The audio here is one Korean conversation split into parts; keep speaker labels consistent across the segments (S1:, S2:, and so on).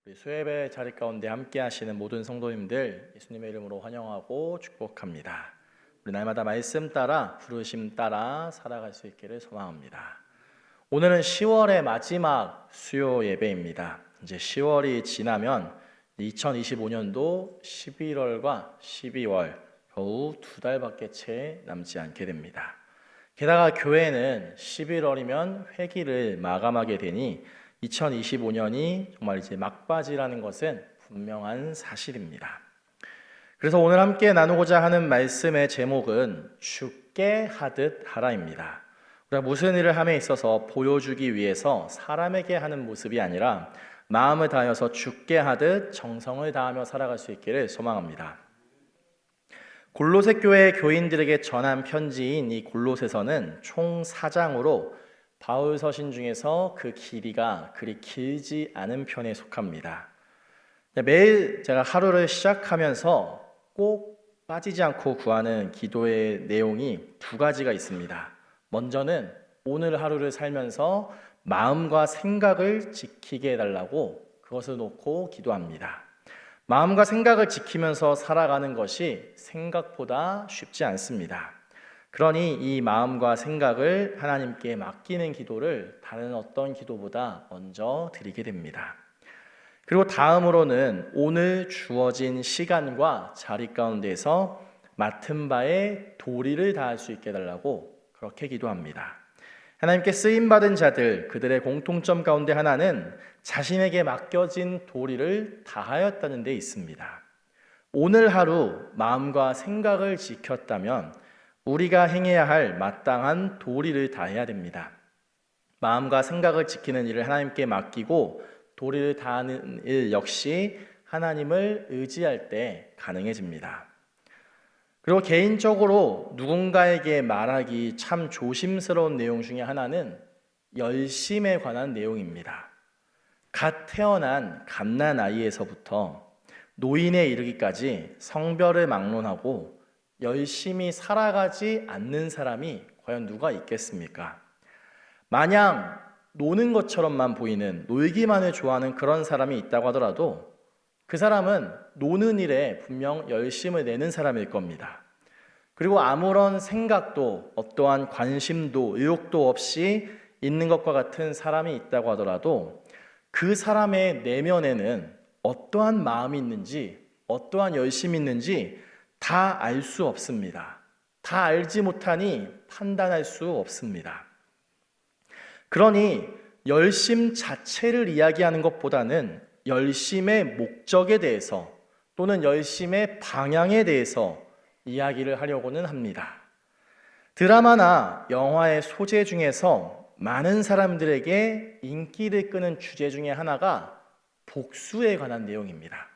S1: 우리 수예배 자리 가운데 함께 하시는 모든 성도님들 예수님의 이름으로 환영하고 축복합니다. 우리 날마다 말씀 따라 부르심 따라 살아갈 수 있기를 소망합니다. 오늘은 10월의 마지막 수요 예배입니다. 이제 10월이 지나면 2025년도 11월과 12월 겨우 2달밖에 채 남지 않게 됩니다. 게다가 교회는 11월이면 회기를 마감하게 되니 2025년이 정말 이제 막바지라는 것은 분명한 사실입니다. 그래서 오늘 함께 나누고자 하는 말씀의 제목은 죽게 하듯 하라입니다. 우리가 무슨 일을 함에 있어서 보여주기 위해서 사람에게 하는 모습이 아니라 마음을 다하여서 죽게 하듯 정성을 다하며 살아갈 수 있기를 소망합니다. 골로새 교회 교인들에게 전한 편지인 이 골로새서는 총 4장으로 바울 서신 중에서 그 길이가 그리 길지 않은 편에 속합니다. 매일 제가 하루를 시작하면서 꼭 빠지지 않고 구하는 기도의 내용이 두 가지가 있습니다. 먼저는 오늘 하루를 살면서 마음과 생각을 지키게 해달라고 그것을 놓고 기도합니다. 마음과 생각을 지키면서 살아가는 것이 생각보다 쉽지 않습니다. 그러니 이 마음과 생각을 하나님께 맡기는 기도를 다른 어떤 기도보다 먼저 드리게 됩니다. 그리고 다음으로는 오늘 주어진 시간과 자리 가운데서 맡은 바에 도리를 다할 수 있게 해달라고 그렇게 기도합니다. 하나님께 쓰임받은 자들, 그들의 공통점 가운데 하나는 자신에게 맡겨진 도리를 다하였다는 데 있습니다. 오늘 하루 마음과 생각을 지켰다면 우리가 행해야 할 마땅한 도리를 다해야 됩니다. 마음과 생각을 지키는 일을 하나님께 맡기고 도리를 다하는 일 역시 하나님을 의지할 때 가능해집니다. 그리고 개인적으로 누군가에게 말하기 참 조심스러운 내용 중에 하나는 열심에 관한 내용입니다. 갓 태어난 갓난아이에서부터 노인에 이르기까지 성별을 막론하고 열심히 살아가지 않는 사람이 과연 누가 있겠습니까? 마냥 노는 것처럼만 보이는, 놀기만을 좋아하는 그런 사람이 있다고 하더라도 그 사람은 노는 일에 분명 열심을 내는 사람일 겁니다. 그리고 아무런 생각도 어떠한 관심도 의욕도 없이 있는 것과 같은 사람이 있다고 하더라도 그 사람의 내면에는 어떠한 마음이 있는지, 어떠한 열심이 있는지 다 알 수 없습니다. 다 알지 못하니 판단할 수 없습니다. 그러니 열심 자체를 이야기하는 것보다는 열심의 목적에 대해서 또는 열심의 방향에 대해서 이야기를 하려고는 합니다. 드라마나 영화의 소재 중에서 많은 사람들에게 인기를 끄는 주제 중에 하나가 복수에 관한 내용입니다.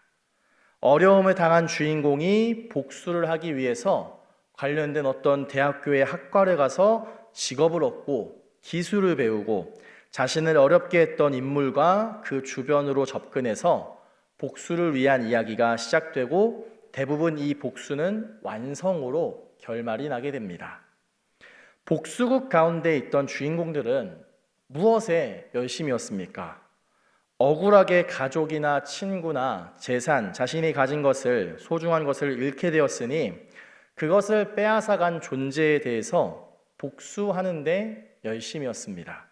S1: 어려움을 당한 주인공이 복수를 하기 위해서 관련된 어떤 대학교의 학과를 가서 직업을 얻고 기술을 배우고 자신을 어렵게 했던 인물과 그 주변으로 접근해서 복수를 위한 이야기가 시작되고 대부분 이 복수는 완성으로 결말이 나게 됩니다. 복수극 가운데 있던 주인공들은 무엇에 열심이었습니까? 억울하게 가족이나 친구나 재산, 자신이 가진 것을, 소중한 것을 잃게 되었으니 그것을 빼앗아간 존재에 대해서 복수하는데 열심이었습니다.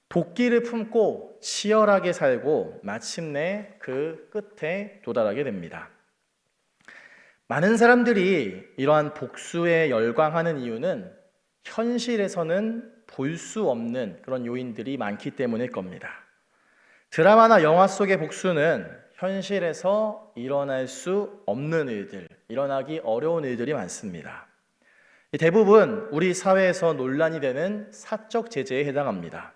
S1: 도끼를 품고 치열하게 살고 마침내 그 끝에 도달하게 됩니다. 많은 사람들이 이러한 복수에 열광하는 이유는 현실에서는 볼 수 없는 그런 요인들이 많기 때문일 겁니다. 드라마나 영화 속의 복수는 현실에서 일어날 수 없는 일들, 일어나기 어려운 일들이 많습니다. 대부분 우리 사회에서 논란이 되는 사적 제재에 해당합니다.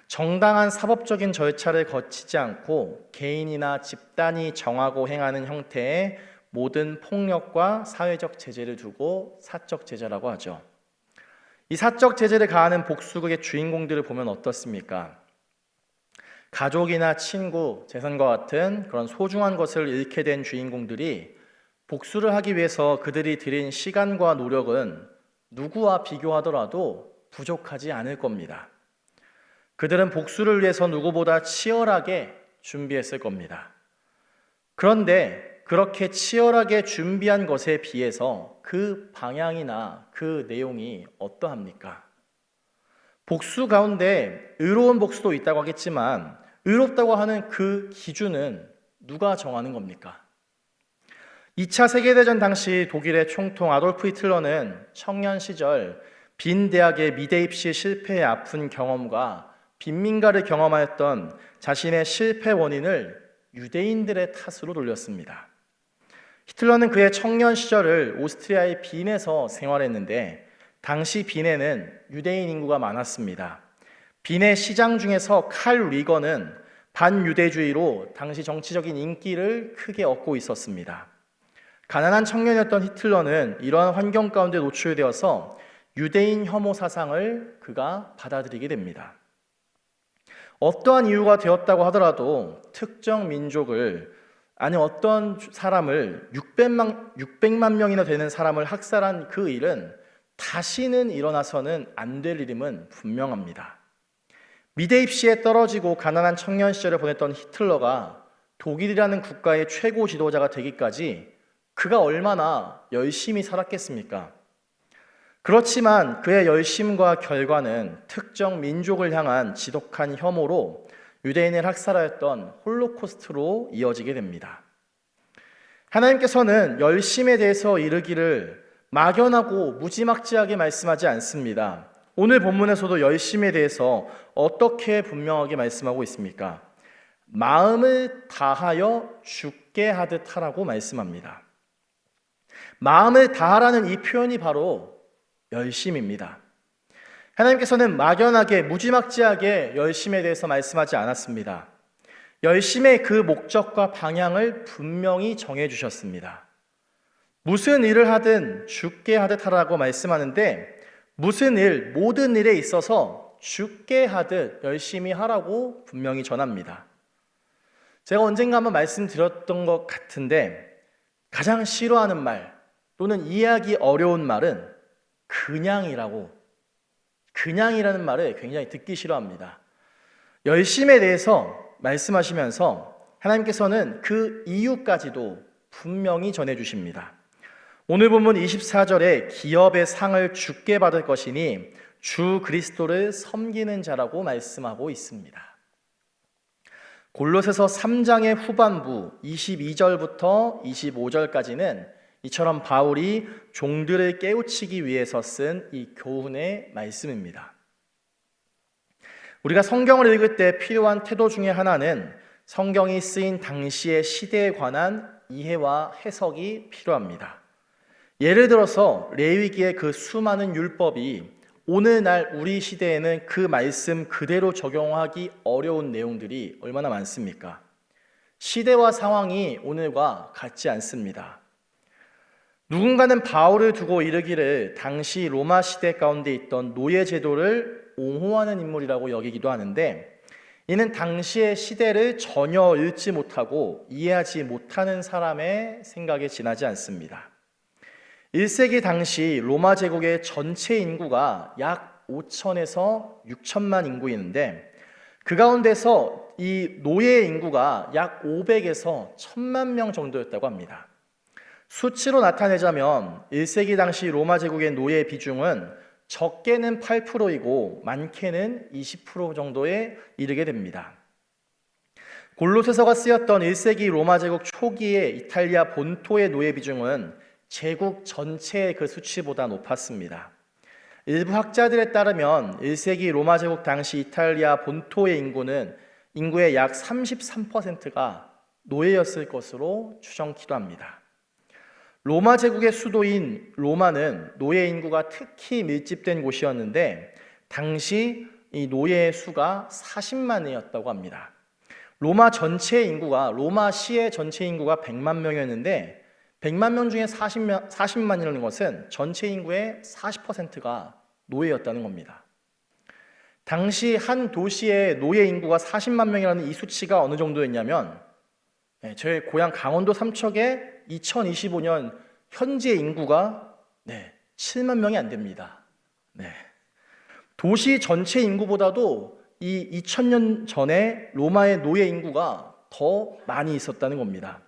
S1: 정당한 사법적인 절차를 거치지 않고 개인이나 집단이 정하고 행하는 형태의 모든 폭력과 사회적 제재를 두고 사적 제재라고 하죠. 이 사적 제재를 가하는 복수극의 주인공들을 보면 어떻습니까? 가족이나 친구, 재산과 같은 그런 소중한 것을 잃게 된 주인공들이 복수를 하기 위해서 그들이 들인 시간과 노력은 누구와 비교하더라도 부족하지 않을 겁니다. 그들은 복수를 위해서 누구보다 치열하게 준비했을 겁니다. 그런데 그렇게 치열하게 준비한 것에 비해서 그 방향이나 그 내용이 어떠합니까? 복수 가운데 의로운 복수도 있다고 하겠지만 의롭다고 하는 그 기준은 누가 정하는 겁니까? 2차 세계대전 당시 독일의 총통 아돌프 히틀러는 청년 시절 빈 대학의 미대 입시 실패에 아픈 경험과 빈민가를 경험하였던 자신의 실패 원인을 유대인들의 탓으로 돌렸습니다. 히틀러는 그의 청년 시절을 오스트리아의 빈에서 생활했는데 당시 빈에는 유대인 인구가 많았습니다. 빈의 시장 중에서 칼 리거는 반유대주의로 당시 정치적인 인기를 크게 얻고 있었습니다. 가난한 청년이었던 히틀러는 이러한 환경 가운데 노출되어서 유대인 혐오 사상을 그가 받아들이게 됩니다. 어떠한 이유가 되었다고 하더라도 특정 민족을 아니 어떤 사람을 600만 명이나 되는 사람을 학살한 그 일은 다시는 일어나서는 안 될 일임은 분명합니다. 미대 입시에 떨어지고 가난한 청년 시절을 보냈던 히틀러가 독일이라는 국가의 최고 지도자가 되기까지 그가 얼마나 열심히 살았겠습니까? 그렇지만 그의 열심과 결과는 특정 민족을 향한 지독한 혐오로 유대인을 학살하였던 홀로코스트로 이어지게 됩니다. 하나님께서는 열심에 대해서 이르기를 막연하고 무지막지하게 말씀하지 않습니다. 오늘 본문에서도 열심에 대해서 어떻게 분명하게 말씀하고 있습니까? 마음을 다하여 죽게 하듯 하라고 말씀합니다. 마음을 다하라는 이 표현이 바로 열심입니다. 하나님께서는 막연하게 무지막지하게 열심에 대해서 말씀하지 않았습니다. 열심의 그 목적과 방향을 분명히 정해 주셨습니다. 무슨 일을 하든 죽게 하듯 하라고 말씀하는데 무슨 일, 모든 일에 있어서 죽게 하듯 열심히 하라고 분명히 전합니다. 제가 언젠가 한번 말씀드렸던 것 같은데 가장 싫어하는 말 또는 이해하기 어려운 말은 그냥이라는 말을 굉장히 듣기 싫어합니다. 열심에 대해서 말씀하시면서 하나님께서는 그 이유까지도 분명히 전해주십니다. 오늘 본문 24절에 기업의 상을 주께 받을 것이니 주 그리스도를 섬기는 자라고 말씀하고 있습니다. 골로새서 3장의 후반부 22절부터 25절까지는 이처럼 바울이 종들을 깨우치기 위해서 쓴 이 교훈의 말씀입니다. 우리가 성경을 읽을 때 필요한 태도 중에 하나는 성경이 쓰인 당시의 시대에 관한 이해와 해석이 필요합니다. 예를 들어서 레위기의 그 수많은 율법이 오늘날 우리 시대에는 그 말씀 그대로 적용하기 어려운 내용들이 얼마나 많습니까? 시대와 상황이 오늘과 같지 않습니다. 누군가는 바울을 두고 이르기를 당시 로마 시대 가운데 있던 노예 제도를 옹호하는 인물이라고 여기기도 하는데 이는 당시의 시대를 전혀 읽지 못하고 이해하지 못하는 사람의 생각에 지나지 않습니다. 1세기 당시 로마 제국의 전체 인구가 약 5천에서 6천만 인구이는데 그 가운데서 이 노예 인구가 약 500에서 1000만 명 정도였다고 합니다. 수치로 나타내자면 1세기 당시 로마 제국의 노예 비중은 적게는 8%이고 많게는 20% 정도에 이르게 됩니다. 골로새서가 쓰였던 1세기 로마 제국 초기의 이탈리아 본토의 노예 비중은 제국 전체의 그 수치보다 높았습니다. 일부 학자들에 따르면 1세기 로마 제국 당시 이탈리아 본토의 인구의 약 33%가 노예였을 것으로 추정키도 합니다. 로마 제국의 수도인 로마는 노예 인구가 특히 밀집된 곳이었는데 당시 이 노예의 수가 40만이었다고 합니다. 로마 시의 전체 인구가 100만 명이었는데 100만 명 중에 40만이라는 것은 전체 인구의 40%가 노예였다는 겁니다. 당시 한 도시의 노예 인구가 40만 명이라는 이 수치가 어느 정도였냐면 저희 고향 강원도 삼척의 2025년 현재 인구가 7만 명이 안 됩니다. 도시 전체 인구보다도 이 2000년 전에 로마의 노예 인구가 더 많이 있었다는 겁니다.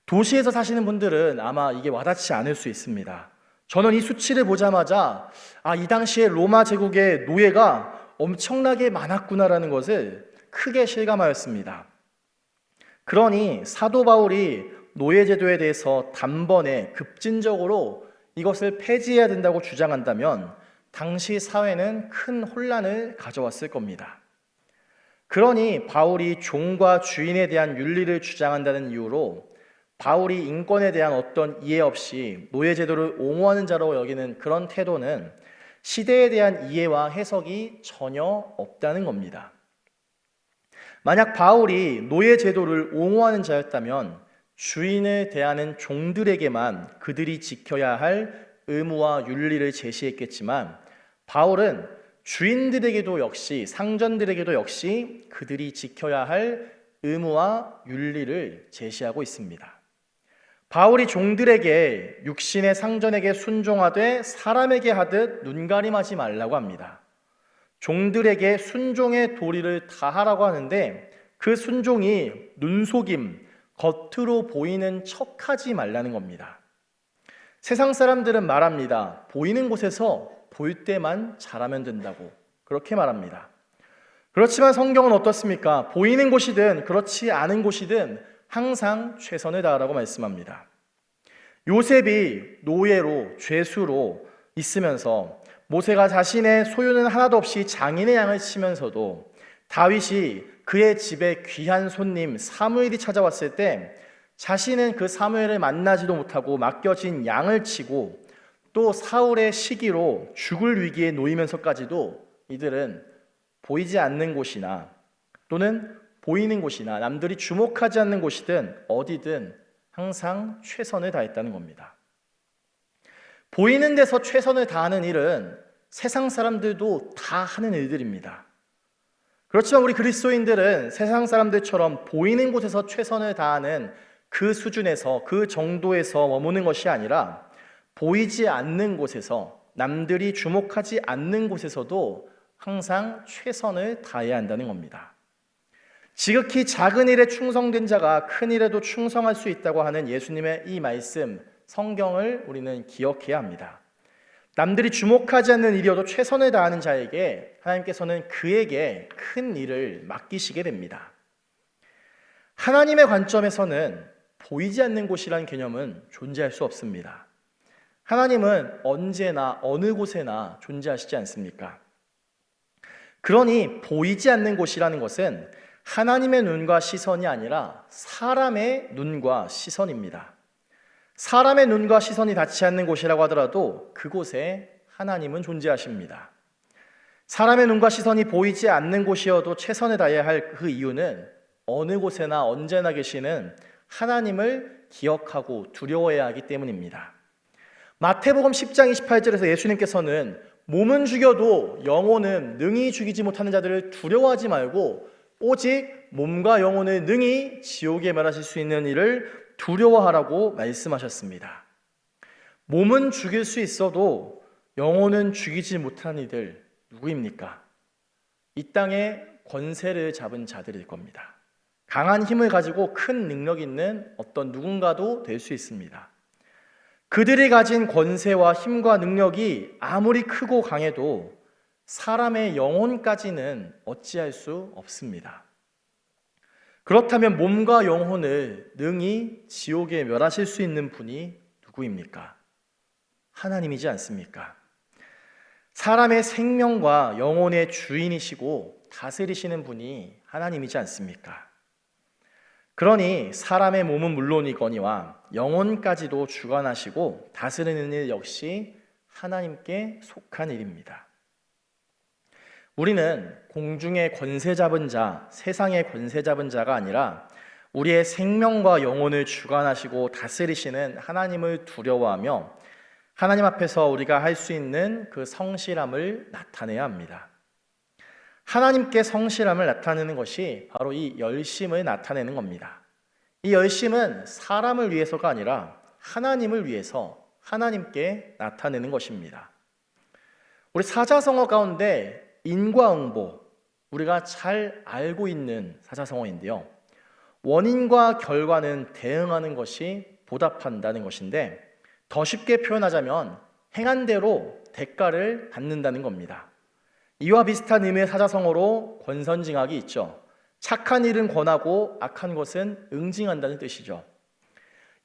S1: 도시에서 사시는 분들은 아마 이게 와닿지 않을 수 있습니다. 저는 이 수치를 보자마자 이 당시에 로마 제국의 노예가 엄청나게 많았구나라는 것을 크게 실감하였습니다. 그러니 사도 바울이 노예 제도에 대해서 단번에 급진적으로 이것을 폐지해야 된다고 주장한다면 당시 사회는 큰 혼란을 가져왔을 겁니다. 그러니 바울이 종과 주인에 대한 윤리를 주장한다는 이유로 바울이 인권에 대한 어떤 이해 없이 노예 제도를 옹호하는 자로 여기는 그런 태도는 시대에 대한 이해와 해석이 전혀 없다는 겁니다. 만약 바울이 노예 제도를 옹호하는 자였다면 주인을 대하는 종들에게만 그들이 지켜야 할 의무와 윤리를 제시했겠지만 바울은 주인들에게도 역시 상전들에게도 역시 그들이 지켜야 할 의무와 윤리를 제시하고 있습니다. 바울이 종들에게 육신의 상전에게 순종하되 사람에게 하듯 눈가림하지 말라고 합니다. 종들에게 순종의 도리를 다하라고 하는데 그 순종이 눈속임, 겉으로 보이는 척하지 말라는 겁니다. 세상 사람들은 말합니다. 보이는 곳에서 볼 때만 잘하면 된다고 그렇게 말합니다. 그렇지만 성경은 어떻습니까? 보이는 곳이든 그렇지 않은 곳이든 항상 최선을 다하라고 말씀합니다. 요셉이 노예로 죄수로 있으면서 모세가 자신의 소유는 하나도 없이 장인의 양을 치면서도 다윗이 그의 집에 귀한 손님 사무엘이 찾아왔을 때 자신은 그 사무엘을 만나지도 못하고 맡겨진 양을 치고 또 사울의 시기로 죽을 위기에 놓이면서까지도 이들은 보이지 않는 곳이나 또는 보이는 곳이나 남들이 주목하지 않는 곳이든 어디든 항상 최선을 다했다는 겁니다. 보이는 데서 최선을 다하는 일은 세상 사람들도 다 하는 일들입니다. 그렇지만 우리 그리스도인들은 세상 사람들처럼 보이는 곳에서 최선을 다하는 그 수준에서 그 정도에서 머무는 것이 아니라 보이지 않는 곳에서 남들이 주목하지 않는 곳에서도 항상 최선을 다해야 한다는 겁니다. 지극히 작은 일에 충성된 자가 큰 일에도 충성할 수 있다고 하는 예수님의 이 말씀, 성경을 우리는 기억해야 합니다. 남들이 주목하지 않는 일이어도 최선을 다하는 자에게 하나님께서는 그에게 큰 일을 맡기시게 됩니다. 하나님의 관점에서는 보이지 않는 곳이라는 개념은 존재할 수 없습니다. 하나님은 언제나 어느 곳에나 존재하시지 않습니까? 그러니 보이지 않는 곳이라는 것은 하나님의 눈과 시선이 아니라 사람의 눈과 시선입니다. 사람의 눈과 시선이 닿지 않는 곳이라고 하더라도 그곳에 하나님은 존재하십니다. 사람의 눈과 시선이 보이지 않는 곳이어도 최선을 다해야 할 그 이유는 어느 곳에나 언제나 계시는 하나님을 기억하고 두려워해야 하기 때문입니다. 마태복음 10장 28절에서 예수님께서는 몸은 죽여도 영혼은 능히 죽이지 못하는 자들을 두려워하지 말고 오직 몸과 영혼을 능히 지옥에 멸하실 수 있는 일을 두려워하라고 말씀하셨습니다. 몸은 죽일 수 있어도 영혼은 죽이지 못하는 이들 누구입니까? 이 땅에 권세를 잡은 자들일 겁니다. 강한 힘을 가지고 큰 능력 있는 어떤 누군가도 될 수 있습니다. 그들이 가진 권세와 힘과 능력이 아무리 크고 강해도 사람의 영혼까지는 어찌할 수 없습니다. 그렇다면 몸과 영혼을 능히 지옥에 멸하실 수 있는 분이 누구입니까? 하나님이지 않습니까? 사람의 생명과 영혼의 주인이시고 다스리시는 분이 하나님이지 않습니까? 그러니 사람의 몸은 물론이거니와 영혼까지도 주관하시고 다스리는 일 역시 하나님께 속한 일입니다. 우리는 공중의 권세 잡은 자, 세상의 권세 잡은 자가 아니라 우리의 생명과 영혼을 주관하시고 다스리시는 하나님을 두려워하며 하나님 앞에서 우리가 할 수 있는 그 성실함을 나타내야 합니다. 하나님께 성실함을 나타내는 것이 바로 이 열심을 나타내는 겁니다. 이 열심은 사람을 위해서가 아니라 하나님을 위해서 하나님께 나타내는 것입니다. 우리 사자성어 가운데 인과응보, 우리가 잘 알고 있는 사자성어인데요. 원인과 결과는 대응하는 것이 보답한다는 것인데, 더 쉽게 표현하자면 행한 대로 대가를 받는다는 겁니다. 이와 비슷한 의미의 사자성어로 권선징악이 있죠. 착한 일은 권하고 악한 것은 응징한다는 뜻이죠.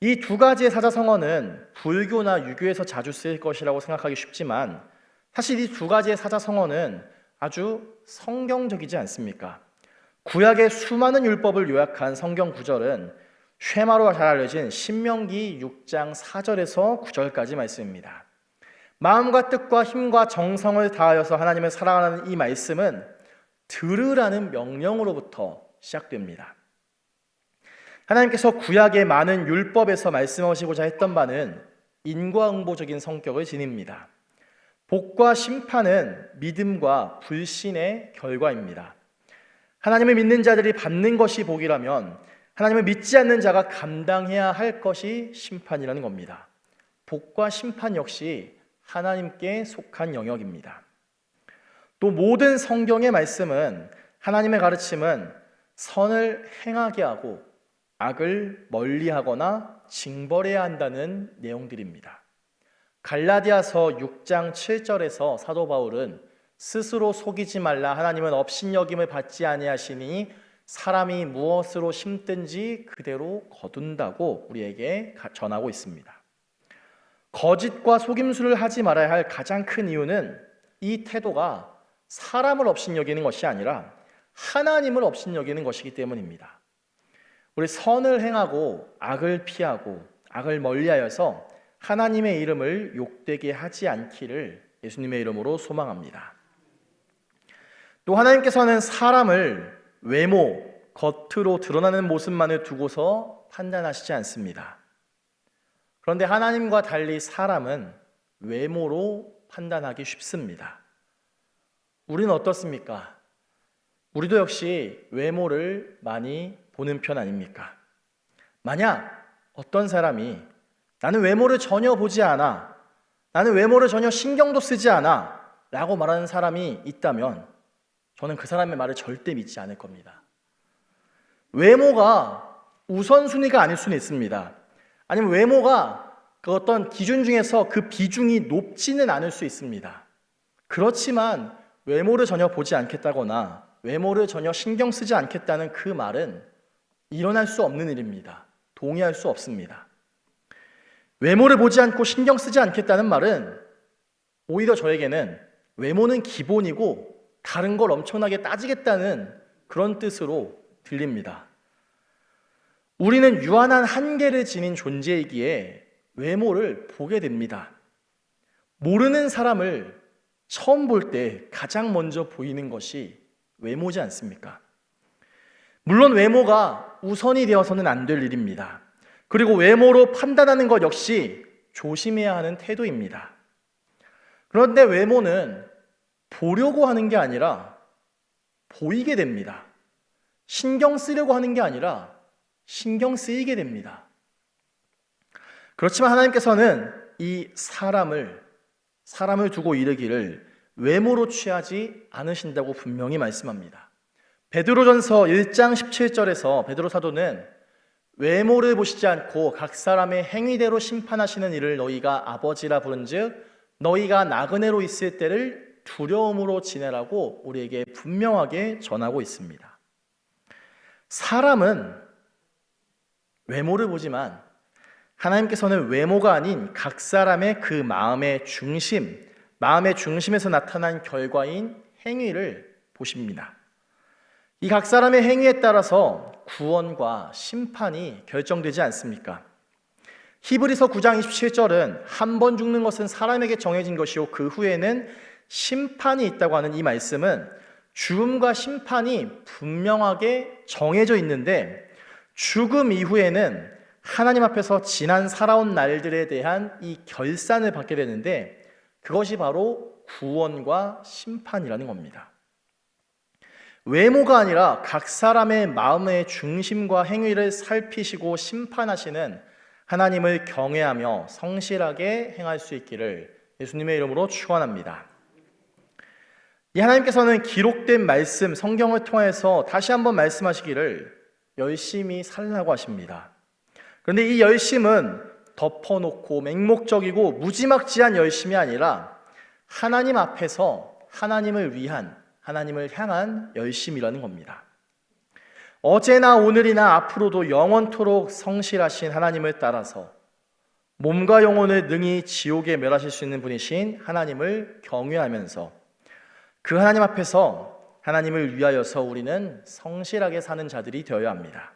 S1: 이 두 가지의 사자성어는 불교나 유교에서 자주 쓰일 것이라고 생각하기 쉽지만, 사실 이 두 가지의 사자성어는 아주 성경적이지 않습니까? 구약의 수많은 율법을 요약한 성경 구절은 쉐마로 잘 알려진 신명기 6장 4절에서 9절까지 말씀입니다. 마음과 뜻과 힘과 정성을 다하여서 하나님을 사랑하는 이 말씀은 들으라는 명령으로부터 시작됩니다. 하나님께서 구약의 많은 율법에서 말씀하시고자 했던 바는 인과응보적인 성격을 지닙니다. 복과 심판은 믿음과 불신의 결과입니다. 하나님을 믿는 자들이 받는 것이 복이라면 하나님을 믿지 않는 자가 감당해야 할 것이 심판이라는 겁니다. 복과 심판 역시 하나님께 속한 영역입니다. 또 모든 성경의 말씀은, 하나님의 가르침은 선을 행하게 하고 악을 멀리하거나 징벌해야 한다는 내용들입니다. 갈라디아서 6장 7절에서 사도 바울은 스스로 속이지 말라, 하나님은 업신여김을 받지 아니하시니 사람이 무엇으로 심든지 그대로 거둔다고 우리에게 전하고 있습니다. 거짓과 속임수를 하지 말아야 할 가장 큰 이유는 이 태도가 사람을 업신여기는 것이 아니라 하나님을 업신여기는 것이기 때문입니다. 우리 선을 행하고 악을 피하고 악을 멀리하여서 하나님의 이름을 욕되게 하지 않기를 예수님의 이름으로 소망합니다. 또 하나님께서는 사람을 외모, 겉으로 드러나는 모습만을 두고서 판단하시지 않습니다. 그런데 하나님과 달리 사람은 외모로 판단하기 쉽습니다. 우리는 어떻습니까? 우리도 역시 외모를 많이 보는 편 아닙니까? 만약 어떤 사람이 나는 외모를 전혀 보지 않아, 나는 외모를 전혀 신경도 쓰지 않아 라고 말하는 사람이 있다면 저는 그 사람의 말을 절대 믿지 않을 겁니다. 외모가 우선순위가 아닐 수는 있습니다. 아니면 외모가 그 어떤 기준 중에서 그 비중이 높지는 않을 수 있습니다. 그렇지만 외모를 전혀 보지 않겠다거나 외모를 전혀 신경 쓰지 않겠다는 그 말은 일어날 수 없는 일입니다. 동의할 수 없습니다. 외모를 보지 않고 신경 쓰지 않겠다는 말은 오히려 저에게는 외모는 기본이고 다른 걸 엄청나게 따지겠다는 그런 뜻으로 들립니다. 우리는 유한한 한계를 지닌 존재이기에 외모를 보게 됩니다. 모르는 사람을 처음 볼 때 가장 먼저 보이는 것이 외모지 않습니까? 물론 외모가 우선이 되어서는 안 될 일입니다. 그리고 외모로 판단하는 것 역시 조심해야 하는 태도입니다. 그런데 외모는 보려고 하는 게 아니라 보이게 됩니다. 신경 쓰려고 하는 게 아니라 신경 쓰이게 됩니다. 그렇지만 하나님께서는 이 사람을 두고 이르기를 외모로 취하지 않으신다고 분명히 말씀합니다. 베드로전서 1장 17절에서 베드로 사도는 외모를 보시지 않고 각 사람의 행위대로 심판하시는 이를 너희가 아버지라 부른즉 너희가 나그네로 있을 때를 두려움으로 지내라고 우리에게 분명하게 전하고 있습니다. 사람은 외모를 보지만 하나님께서는 외모가 아닌 각 사람의 그 마음의 중심에서 나타난 결과인 행위를 보십니다. 이 각 사람의 행위에 따라서 구원과 심판이 결정되지 않습니까? 히브리서 9장 27절은 한 번 죽는 것은 사람에게 정해진 것이요 그 후에는 심판이 있다고 하는 이 말씀은 죽음과 심판이 분명하게 정해져 있는데 죽음 이후에는 하나님 앞에서 지난 살아온 날들에 대한 이 결산을 받게 되는데 그것이 바로 구원과 심판이라는 겁니다. 외모가 아니라 각 사람의 마음의 중심과 행위를 살피시고 심판하시는 하나님을 경외하며 성실하게 행할 수 있기를 예수님의 이름으로 축원합니다. 이 하나님께서는 기록된 말씀, 성경을 통해서 다시 한번 말씀하시기를 열심히 살라고 하십니다. 그런데 이 열심은 덮어놓고 맹목적이고 무지막지한 열심이 아니라 하나님 앞에서 하나님을 위한, 하나님을 향한 열심이라는 겁니다. 어제나 오늘이나 앞으로도 영원토록 성실하신 하나님을 따라서 몸과 영혼을 능히 지옥에 멸하실 수 있는 분이신 하나님을 경외하면서 그 하나님 앞에서 하나님을 위하여서 우리는 성실하게 사는 자들이 되어야 합니다.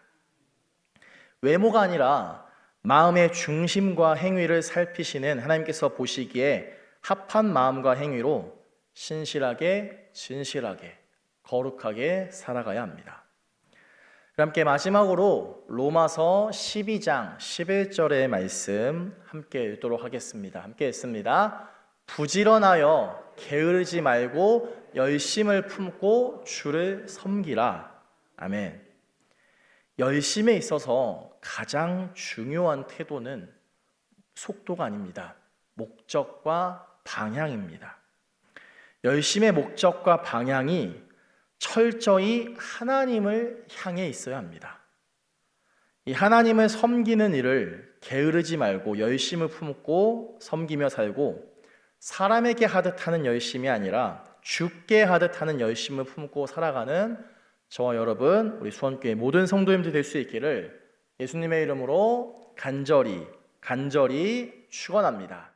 S1: 외모가 아니라 마음의 중심과 행위를 살피시는 하나님께서 보시기에 합한 마음과 행위로 신실하게, 진실하게, 거룩하게 살아가야 합니다. 함께 마지막으로 로마서 12장 11절의 말씀 함께 읽도록 하겠습니다. 함께 읽습니다. 부지런하여 게으르지 말고 열심을 품고 주를 섬기라. 아멘. 열심에 있어서 가장 중요한 태도는 속도가 아닙니다. 목적과 방향입니다. 열심의 목적과 방향이 철저히 하나님을 향해 있어야 합니다. 이 하나님을 섬기는 일을 게으르지 말고 열심을 품고 섬기며 살고 사람에게 하듯 하는 열심이 아니라 주께 하듯 하는 열심을 품고 살아가는 저와 여러분, 우리 수원교회 모든 성도님들 될 수 있기를 예수님의 이름으로 간절히 축원합니다.